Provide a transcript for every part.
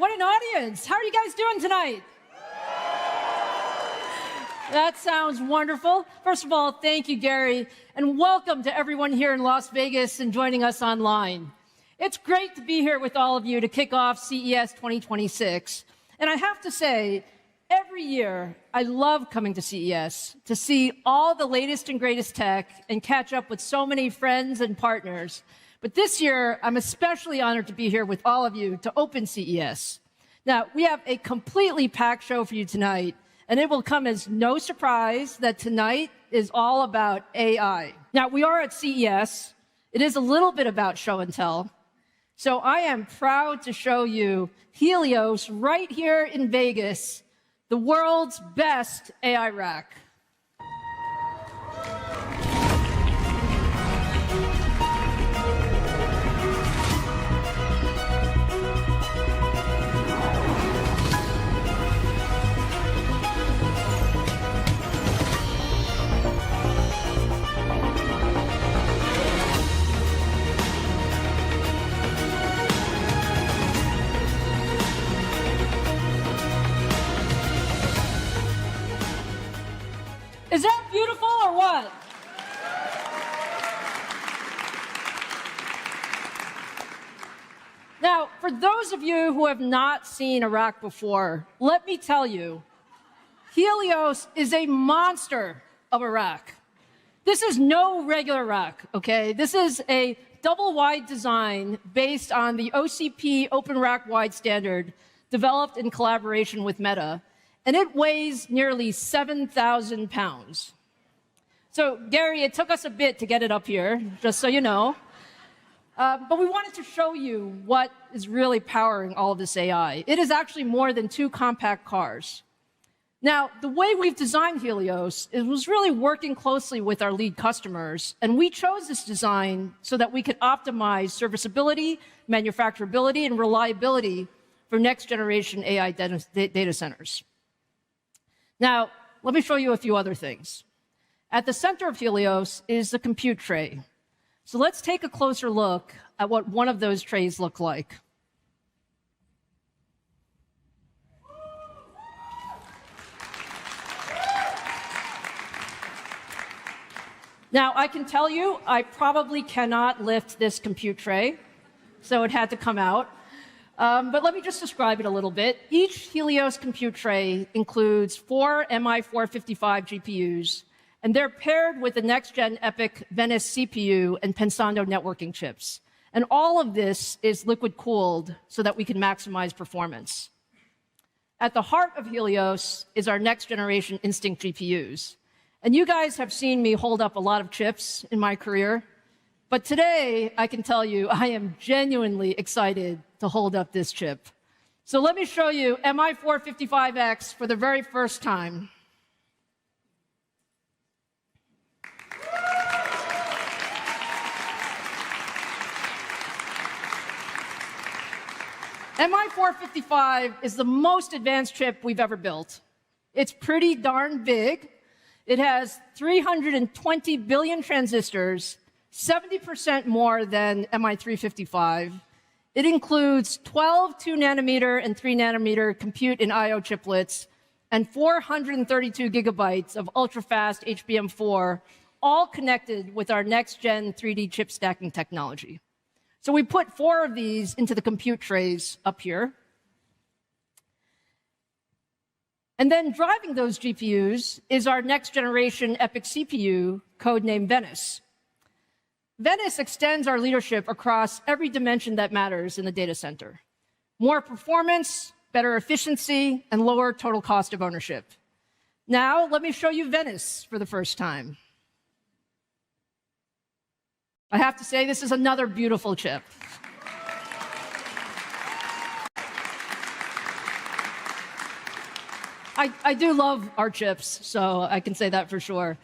What an audience. How are you guys doing tonight? That sounds wonderful. First of all, thank you, Gary, and welcome to everyone here in Las Vegas and joining us online. It's great to be here with all of you to kick off CES 2026. And I have to say, every year, I love coming to CES to see all the latest and greatest tech and catch up with so many friends and partners. But this year, I'm especially honored to be here with all of you to open CES. Now, we have a completely packed show for you tonight, and it will come as no surprise that tonight is all about AI. Now, we are at CES. It is a little bit about show and tell. So I am proud to show you Helios right here in Vegas, the world's best AI rack. Is that beautiful or what? Now, for those of you who have not seen a rack before, let me tell you, Helios is a monster of a rack. This is no regular rack, okay? This is a double-wide design based on the OCP Open Rack Wide standard developed in collaboration with Meta. And it weighs nearly 7,000 pounds. So, Gary, it took us a bit to get it up here, just so you know. But we wanted to show you what is really powering all of this AI. It is actually more than 2 compact cars. Now, the way we've designed Helios was really working closely with our lead customers, and we chose this design so that we could optimize serviceability, manufacturability, and reliability for next-generation AI data centers. Now, let me show you a few other things. At the center of Helios is the compute tray. So let's take a closer look at what one of those trays look like. Now, I can tell you, I probably cannot lift this compute tray, so it had to come out. But let me just describe it a little bit. Each Helios compute tray includes 4 MI455 GPUs, and they're paired with the next-gen EPYC Venice CPU and Pensando networking chips. And all of this is liquid-cooled so that we can maximize performance. At the heart of Helios is our next-generation Instinct GPUs. And you guys have seen me hold up a lot of chips in my career. But today, I can tell you, I am genuinely excited to hold up this chip. So let me show you MI455X for the very first time. MI455 is the most advanced chip we've ever built. It's pretty darn big. It has 320 billion transistors, 70% more than MI355. It includes 12 2-nanometer and 3-nanometer compute and I/O chiplets, and 432 gigabytes of ultra-fast HBM4, all connected with our next-gen 3D chip stacking technology. So we put 4 of these into the compute trays up here. And then driving those GPUs is our next-generation EPYC CPU, codenamed Venice. Venice extends our leadership across every dimension that matters in the data center. More performance, better efficiency, and lower total cost of ownership. Now, let me show you Venice for the first time. I have to say, this is another beautiful chip. I do love our chips, so I can say that for sure.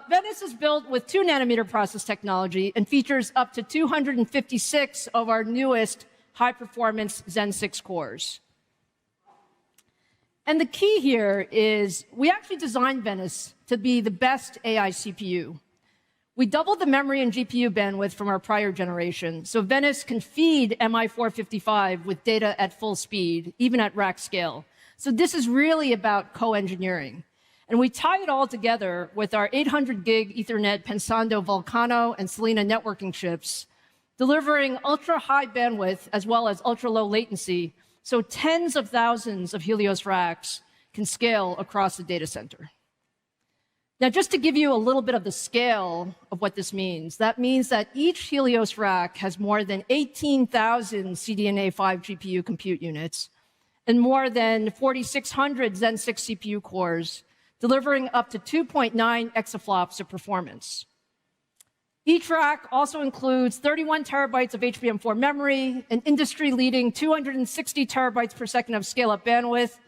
Venice is built with 2-nanometer process technology and features up to 256 of our newest high-performance Zen 6 cores. And the key here is we actually designed Venice to be the best AI CPU. We doubled the memory and GPU bandwidth from our prior generation, so Venice can feed MI455 with data at full speed, even at rack scale. So this is really about co-engineering. And we tie it all together with our 800 gig Ethernet Pensando Vulcano and Selena networking chips, delivering ultra-high bandwidth as well as ultra-low latency, so tens of thousands of Helios racks can scale across the data center. Now, just to give you a little bit of the scale of what this means, that means that each Helios rack has more than 18,000 CDNA 5 GPU compute units and more than 4,600 Zen 6 CPU cores, delivering up to 2.9 exaflops of performance. Each rack also includes 31 terabytes of HBM4 memory, an industry-leading 260 terabytes per second of scale-up bandwidth,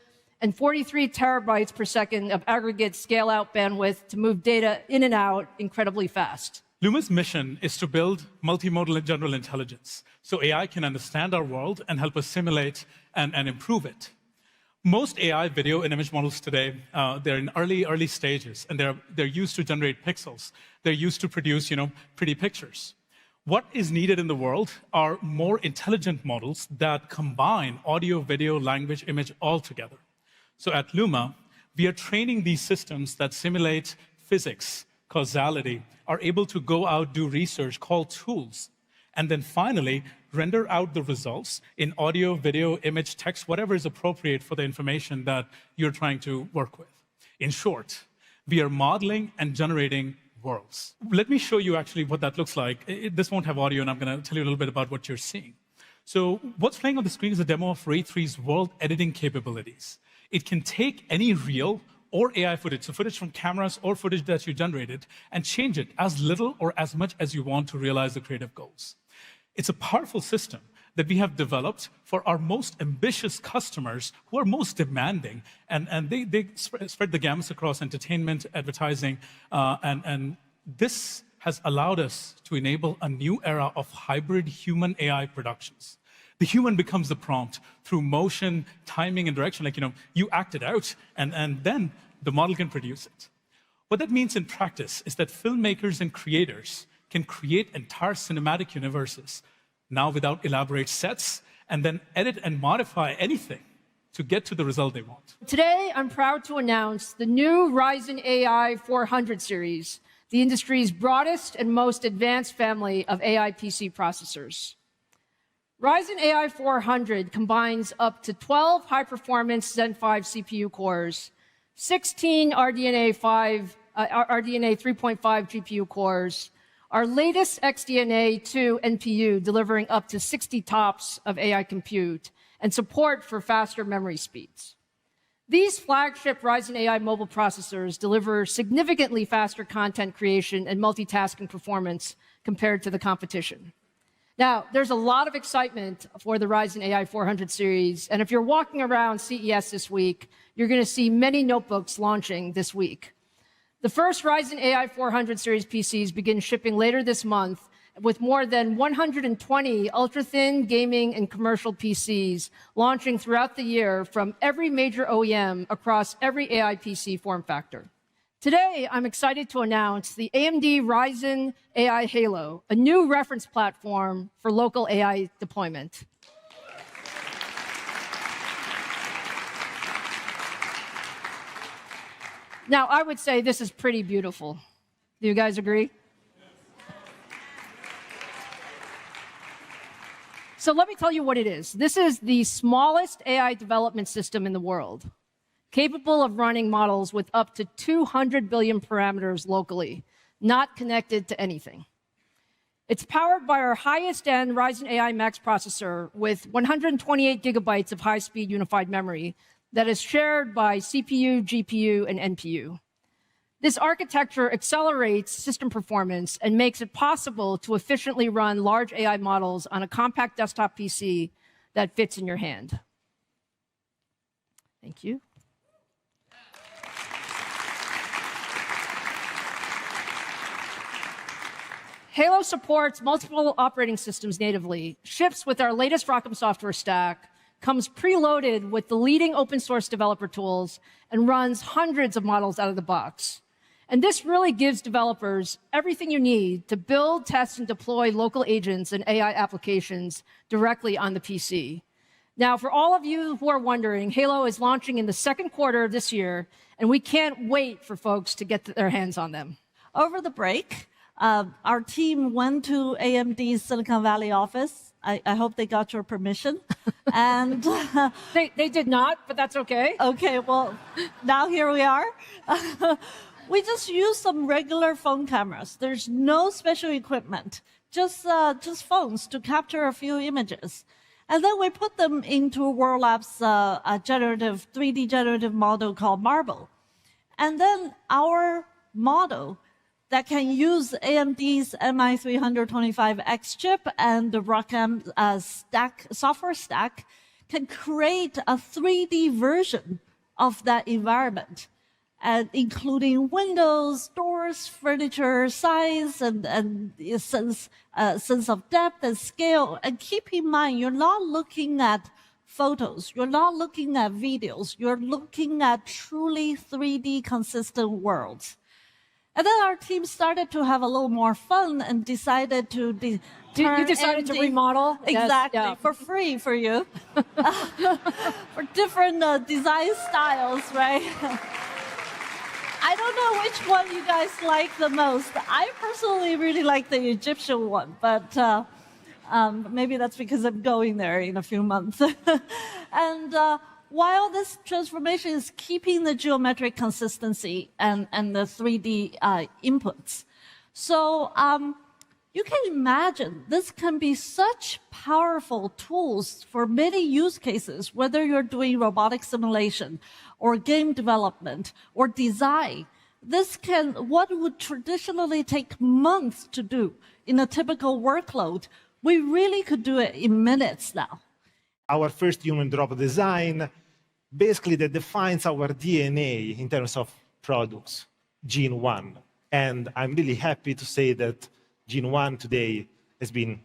and 43 terabytes per second of aggregate scale-out bandwidth to move data in and out incredibly fast. Luma's mission is to build multimodal and general intelligence, so AI can understand our world and help us simulate and improve it. Most AI video and image models today, they're in early stages, and they're used to generate pixels. They're used to produce, pretty pictures. What is needed in the world are more intelligent models that combine audio, video, language, image all together. So at Luma, we are training these systems that simulate physics, causality, are able to go out, do research, call tools, and then finally render out the results in audio, video, image, text, whatever is appropriate for the information that you're trying to work with. In short, we are modeling and generating worlds. Let me show you actually what that looks like. This won't have audio, and I'm going to tell you a little bit about what you're seeing. So what's playing on the screen is a demo of Ray 3's world editing capabilities. It can take any real or AI footage, so footage from cameras or footage that you generated, and change it as little or as much as you want to realize the creative goals. It's a powerful system that we have developed for our most ambitious customers who are most demanding, and they spread the gamut across entertainment, advertising, and this has allowed us to enable a new era of hybrid human AI productions. The human becomes the prompt through motion, timing, and direction. You act it out, and then the model can produce it. What that means in practice is that filmmakers and creators can create entire cinematic universes now without elaborate sets, and then edit and modify anything to get to the result they want. Today, I'm proud to announce the new Ryzen AI 400 series, the industry's broadest and most advanced family of AI PC processors. Ryzen AI 400 combines up to 12 high-performance Zen 5 CPU cores, 16 RDNA 3.5 GPU cores, our latest XDNA 2 NPU delivering up to 60 TOPS of AI compute, and support for faster memory speeds. These flagship Ryzen AI mobile processors deliver significantly faster content creation and multitasking performance compared to the competition. Now, there's a lot of excitement for the Ryzen AI 400 series, and if you're walking around CES this week, you're going to see many notebooks launching this week. The first Ryzen AI 400 series PCs begin shipping later this month, with more than 120 ultra-thin gaming and commercial PCs launching throughout the year from every major OEM across every AI PC form factor. Today, I'm excited to announce the AMD Ryzen AI Halo, a new reference platform for local AI deployment. Now, I would say this is pretty beautiful. Do you guys agree? So let me tell you what it is. This is the smallest AI development system in the world, capable of running models with up to 200 billion parameters locally, not connected to anything. It's powered by our highest-end Ryzen AI Max processor with 128 gigabytes of high-speed unified memory that is shared by CPU, GPU, and NPU. This architecture accelerates system performance and makes it possible to efficiently run large AI models on a compact desktop PC that fits in your hand. Thank you. Halo supports multiple operating systems natively, ships with our latest ROCm software stack, comes preloaded with the leading open source developer tools, and runs hundreds of models out of the box. And this really gives developers everything you need to build, test, and deploy local agents and AI applications directly on the PC. Now, for all of you who are wondering, Halo is launching in the second quarter of this year, and we can't wait for folks to get their hands on them. Over the break, our team went to AMD's Silicon Valley office. I hope they got your permission. And They did not, but that's okay. okay, well, now here we are. We just use some regular phone cameras. There's no special equipment, just phones to capture a few images. And then we put them into World Labs' generative 3D generative model called Marble. And then our model that can use AMD's MI325X chip and the ROCm software stack can create a 3D version of that environment, and including windows, doors, furniture, size, and sense of depth and scale. And keep in mind, you're not looking at photos, you're not looking at videos, you're looking at truly 3D consistent worlds. And then our team started to have a little more fun and decided to You decided to remodel? Exactly, Yes, yeah. for free for you. For different design styles, right? I don't know which one you guys like the most. I personally really like the Egyptian one, but maybe that's because I'm going there in a few months. And while this transformation is keeping the geometric consistency and the 3D inputs, so you can imagine this can be such powerful tools for many use cases, whether you're doing robotic simulation or game development or design. What would traditionally take months to do in a typical workload, we really could do it in minutes now. Our first human robot design, basically that defines our DNA in terms of products, Gene 1. And I'm really happy to say that Gene 1 today has been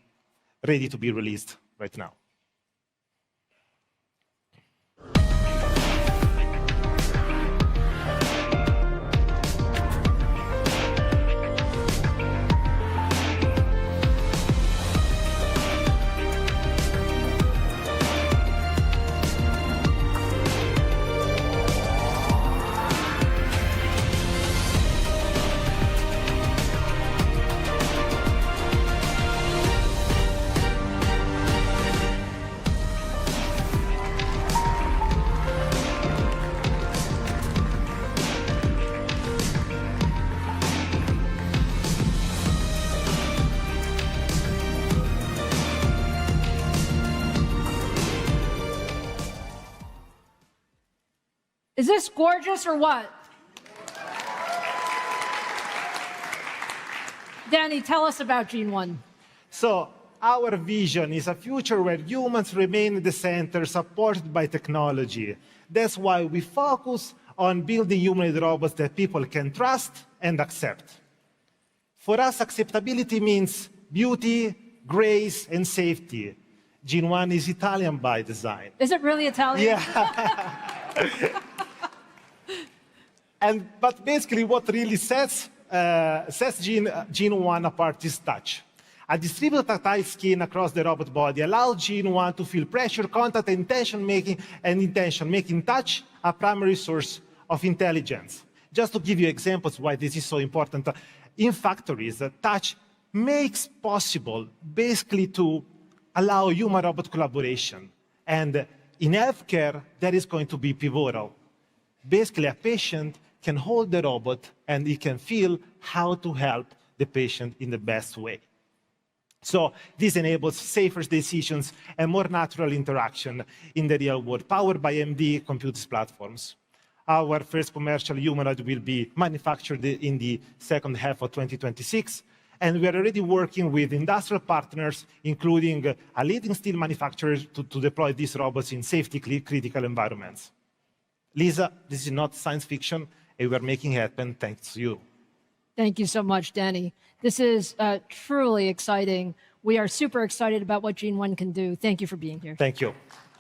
ready to be released right now. Is this gorgeous or what? Danny, tell us about Gene 1. So our vision is a future where humans remain at the center, supported by technology. That's why we focus on building humanoid robots that people can trust and accept. For us, acceptability means beauty, grace, and safety. Gene 1 is Italian by design. Is it really Italian? Yeah. But basically, what really sets Gene 1 apart is touch. A distributed tactile skin across the robot body allows Gene 1 to feel pressure, contact, and intention, making touch a primary source of intelligence. Just to give you examples why this is so important, in factories, touch makes possible basically to allow human-robot collaboration. And in healthcare, that is going to be pivotal. Basically, a patient can hold the robot and he can feel how to help the patient in the best way. So this enables safer decisions and more natural interaction in the real world, powered by AMD compute platforms. Our first commercial humanoid will be manufactured in the second half of 2026, and we are already working with industrial partners, including a leading steel manufacturer, to deploy these robots in safety-critical environments. Lisa, this is not science fiction, and we're making it happen thanks to you. Thank you so much, Danny. This is truly exciting. We are super excited about what Gene 1 can do. Thank you for being here. Thank you.